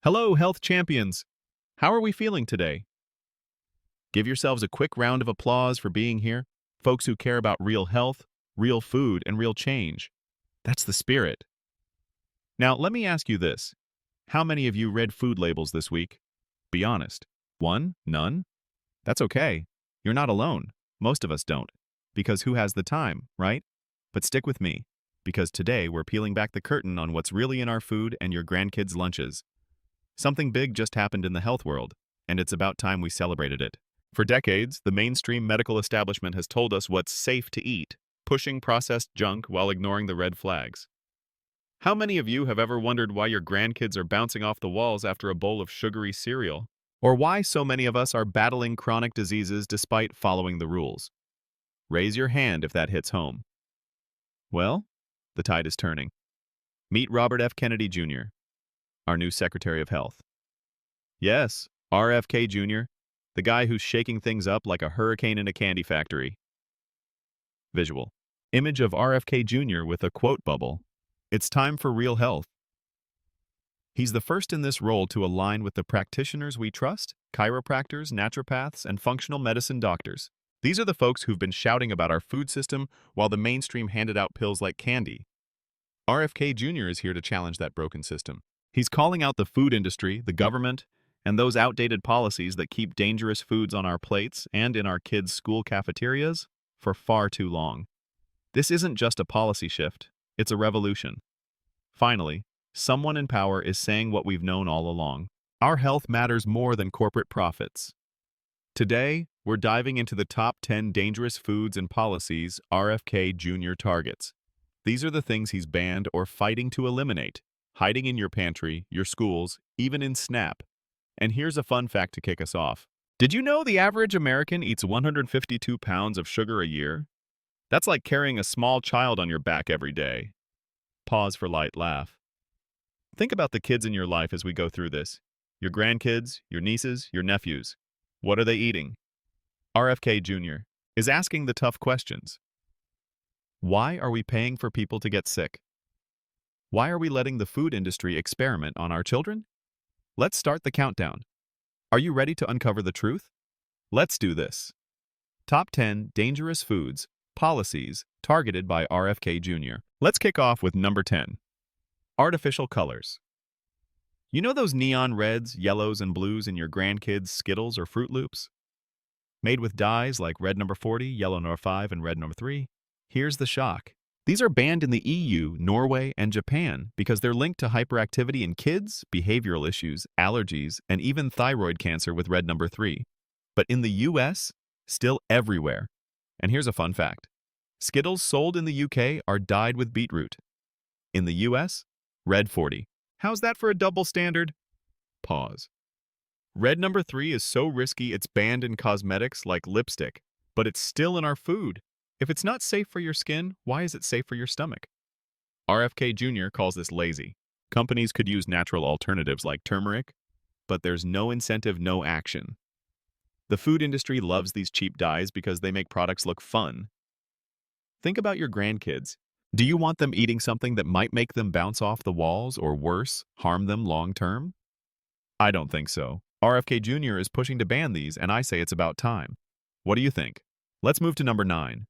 Hello, health champions! How are we feeling today? Give yourselves a quick round of applause for being here. Folks who care about real health, real food, and real change. That's the spirit. Now, let me ask you this. How many of you read food labels this week? Be honest. One? None? That's okay. You're not alone. Most of us don't. Because who has the time, right? But stick with me, because today we're peeling back the curtain on what's really in our food and your grandkids' lunches. Something big just happened in the health world, and it's about time we celebrated it. For decades, the mainstream medical establishment has told us what's safe to eat, pushing processed junk while ignoring the red flags. How many of you have ever wondered why your grandkids are bouncing off the walls after a bowl of sugary cereal? Or why so many of us are battling chronic diseases despite following the rules? Raise your hand if that hits home. Well, the tide is turning. Meet Robert F. Kennedy Jr., our new Secretary of Health. Yes, RFK Jr., the guy who's shaking things up like a hurricane in a candy factory. Visual. Image of RFK Jr. with a quote bubble. It's time for real health. He's the first in this role to align with the practitioners we trust, chiropractors, naturopaths, and functional medicine doctors. These are the folks who've been shouting about our food system while the mainstream handed out pills like candy. RFK Jr. is here to challenge that broken system. He's calling out the food industry, the government, and those outdated policies that keep dangerous foods on our plates and in our kids' school cafeterias for far too long. This isn't just a policy shift, it's a revolution. Finally, someone in power is saying what we've known all along. Our health matters more than corporate profits. Today, we're diving into the top 10 dangerous foods and policies RFK Jr. targets. These are the things he's banned or fighting to eliminate, hiding in your pantry, your schools, even in SNAP. And here's a fun fact to kick us off. Did you know the average American eats 152 pounds of sugar a year? That's like carrying a small child on your back every day. Pause for light laugh. Think about the kids in your life as we go through this. Your grandkids, your nieces, your nephews. What are they eating? RFK Jr. is asking the tough questions. Why are we paying for people to get sick? Why are we letting the food industry experiment on our children? Let's start the countdown. Are you ready to uncover the truth? Let's do this. Top 10 dangerous foods, policies targeted by RFK Jr. Let's kick off with number 10. Artificial colors. You know those neon reds, yellows, and blues in your grandkids' Skittles or Fruit Loops? Made with dyes like red number 40, yellow number 5, and red number 3? Here's the shock. These are banned in the EU, Norway, and Japan because they're linked to hyperactivity in kids, behavioral issues, allergies, and even thyroid cancer with red number 3. But in the US, still everywhere. And here's a fun fact. Skittles sold in the UK are dyed with beetroot. In the US, red 40. How's that for a double standard? Pause. Red number 3 is so risky it's banned in cosmetics like lipstick, but it's still in our food. If it's not safe for your skin, why is it safe for your stomach? RFK Jr. calls this lazy. Companies could use natural alternatives like turmeric, but there's no incentive, no action. The food industry loves these cheap dyes because they make products look fun. Think about your grandkids. Do you want them eating something that might make them bounce off the walls or worse, harm them long term? I don't think so. RFK Jr. is pushing to ban these, and I say it's about time. What do you think? Let's move to number 9.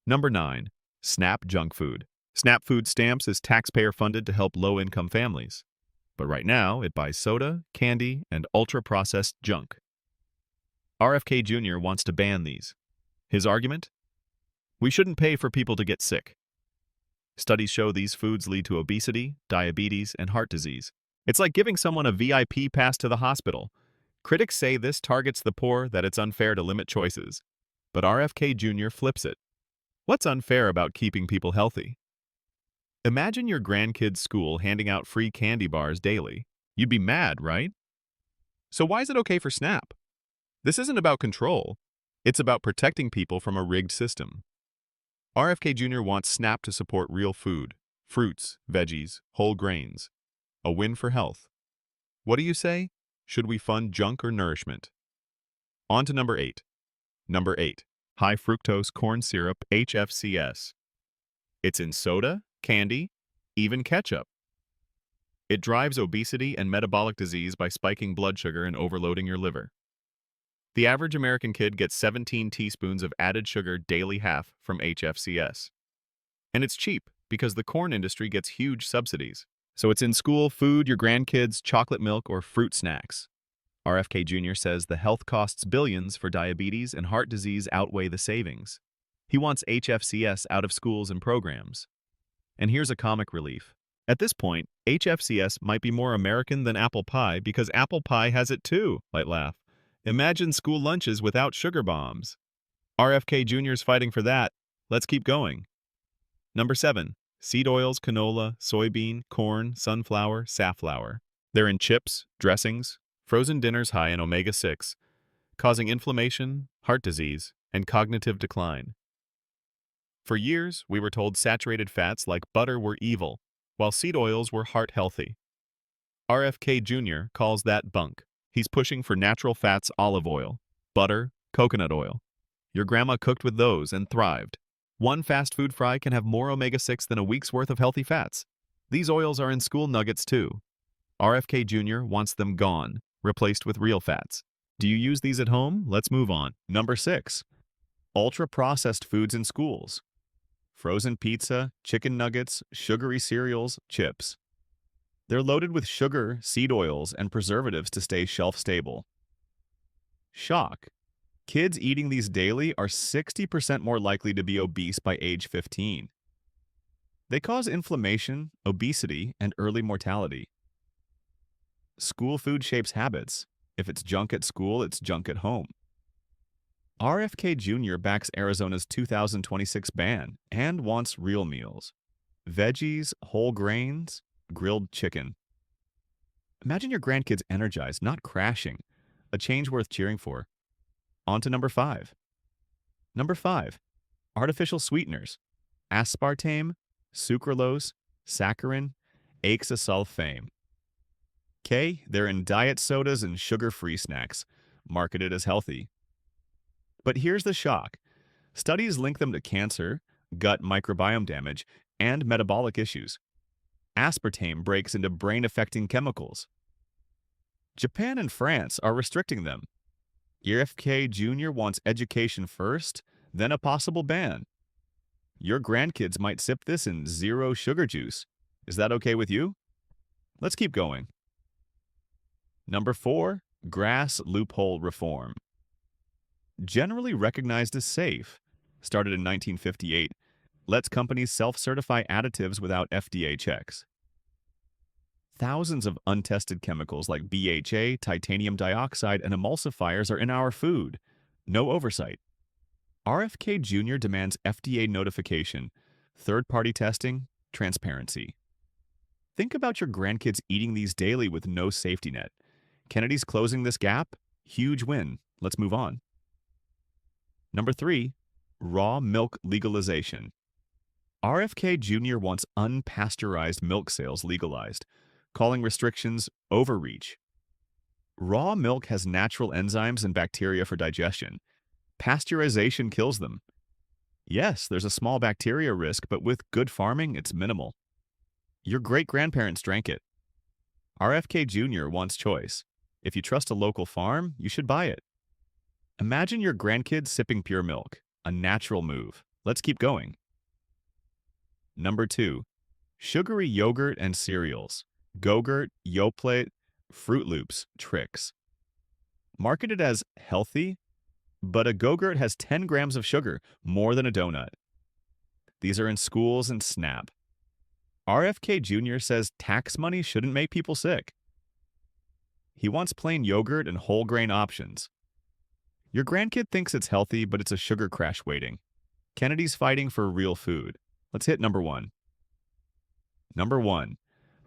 Number 9. SNAP junk food. SNAP food stamps is taxpayer-funded to help low-income families. But right now, it buys soda, candy, and ultra-processed junk. RFK Jr. wants to ban these. His argument? We shouldn't pay for people to get sick. Studies show these foods lead to obesity, diabetes, and heart disease. It's like giving someone a VIP pass to the hospital. Critics say this targets the poor, that it's unfair to limit choices. But RFK Jr. flips it. What's unfair about keeping people healthy? Imagine your grandkid's school handing out free candy bars daily. You'd be mad, right? So why is it okay for SNAP? This isn't about control. It's about protecting people from a rigged system. RFK Jr. wants SNAP to support real food, fruits, veggies, whole grains. A win for health. What do you say? Should we fund junk or nourishment? On to number 8. Number 8. High fructose corn syrup, HFCS. It's in soda, candy, even ketchup. It drives obesity and metabolic disease by spiking blood sugar and overloading your liver. The average American kid gets 17 teaspoons of added sugar daily half from HFCS. And it's cheap because the corn industry gets huge subsidies. So it's in school, food, your grandkids, chocolate milk, or fruit snacks. RFK Jr. says the health costs billions for diabetes and heart disease outweigh the savings. He wants HFCS out of schools and programs. And here's a comic relief. At this point, HFCS might be more American than apple pie because apple pie has it too, light laugh. Imagine school lunches without sugar bombs. RFK Jr.'s fighting for that. Let's keep going. Number 7. Seed oils, canola, soybean, corn, sunflower, safflower. They're in chips, dressings, frozen dinners high in omega-6, causing inflammation, heart disease, and cognitive decline. For years, we were told saturated fats like butter were evil, while seed oils were heart-healthy. RFK Jr. calls that bunk. He's pushing for natural fats, olive oil, butter, coconut oil. Your grandma cooked with those and thrived. One fast food fry can have more omega-6 than a week's worth of healthy fats. These oils are in school nuggets too. RFK Jr. wants them gone, replaced with real fats. Do you use these at home? Let's move on. Number 6. Ultra-processed foods in schools. Frozen pizza, chicken nuggets, sugary cereals, chips. They're loaded with sugar, seed oils, and preservatives to stay shelf-stable. Shock. Kids eating these daily are 60% more likely to be obese by age 15. They cause inflammation, obesity, and early mortality. School food shapes habits. If it's junk at school, it's junk at home. RFK Jr. backs Arizona's 2026 ban and wants real meals. Veggies, whole grains, grilled chicken. Imagine your grandkids energized, not crashing. A change worth cheering for. On to number 5. Number 5. Artificial sweeteners. Aspartame, sucralose, saccharin, hexasulfame. They're in diet sodas and sugar-free snacks, marketed as healthy. But here's the shock. Studies link them to cancer, gut microbiome damage, and metabolic issues. Aspartame breaks into brain-affecting chemicals. Japan and France are restricting them. RFK Jr. wants education first, then a possible ban. Your grandkids might sip this in zero sugar juice. Is that okay with you? Let's keep going. Number 4. Grass loophole reform. Generally recognized as safe, started in 1958, lets companies self-certify additives without FDA checks. Thousands of untested chemicals like BHA, titanium dioxide, and emulsifiers are in our food. No oversight. RFK Jr. demands FDA notification, third-party testing, transparency. Think about your grandkids eating these daily with no safety net. Kennedy's closing this gap? Huge win. Let's move on. Number 3. Raw milk legalization. RFK Jr. wants unpasteurized milk sales legalized, calling restrictions overreach. Raw milk has natural enzymes and bacteria for digestion. Pasteurization kills them. Yes, there's a small bacteria risk, but with good farming, it's minimal. Your great-grandparents drank it. RFK Jr. wants choice. If you trust a local farm, you should buy it. Imagine your grandkids sipping pure milk, a natural move. Let's keep going. Number 2. Sugary yogurt and cereals. Go-Gurt, Yoplait, Fruit Loops, Trix. Marketed as healthy, but a Go-Gurt has 10 grams of sugar, more than a donut. These are in schools and SNAP. RFK Jr. says tax money shouldn't make people sick. He wants plain yogurt and whole grain options. Your grandkid thinks it's healthy, but it's a sugar crash waiting. Kennedy's fighting for real food. Let's hit number 1. Number 1.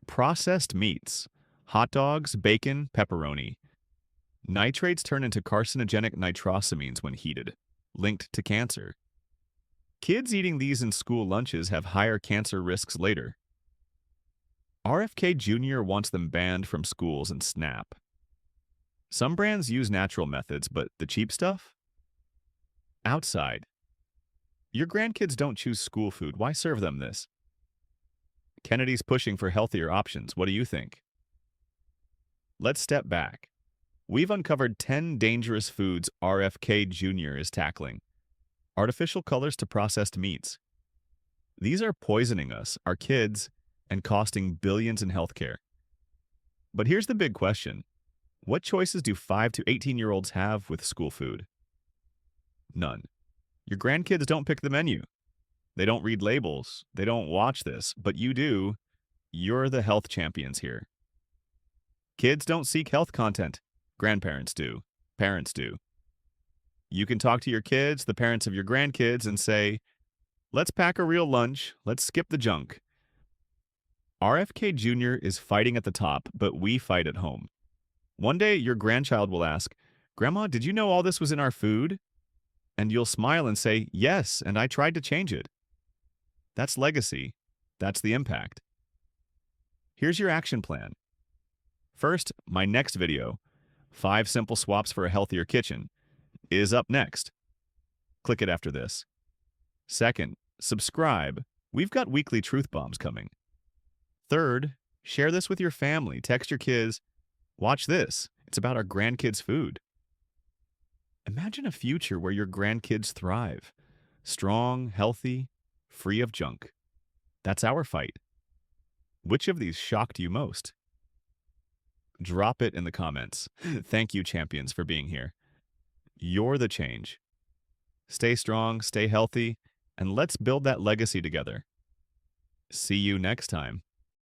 Processed meats. Hot dogs, bacon, pepperoni. Nitrates turn into carcinogenic nitrosamines when heated, linked to cancer. Kids eating these in school lunches have higher cancer risks later. RFK Jr. wants them banned from schools and SNAP. Some brands use natural methods, but the cheap stuff? Outside. Your grandkids don't choose school food. Why serve them this? Kennedy's pushing for healthier options. What do you think? Let's step back. We've uncovered 10 dangerous foods RFK Jr. is tackling. Artificial colors to processed meats. These are poisoning us, our kids, and costing billions in healthcare. But here's the big question. What choices do 5 to 18-year-olds have with school food? None. Your grandkids don't pick the menu. They don't read labels. They don't watch this, but you do. You're the health champions here. Kids don't seek health content. Grandparents do. Parents do. You can talk to your kids, the parents of your grandkids, and say, let's pack a real lunch. Let's skip the junk. RFK Jr. is fighting at the top, but we fight at home. One day, your grandchild will ask, Grandma, did you know all this was in our food? And you'll smile and say, yes, and I tried to change it. That's legacy. That's the impact. Here's your action plan. First, my next video, 5 simple swaps for a healthier kitchen, is up next. Click it after this. Second, subscribe. We've got weekly truth bombs coming. Third, share this with your family. Text your kids, watch this. It's about our grandkids' food. Imagine a future where your grandkids thrive. Strong, healthy, free of junk. That's our fight. Which of these shocked you most? Drop it in the comments. Thank you, champions, for being here. You're the change. Stay strong, stay healthy, and let's build that legacy together. See you next time.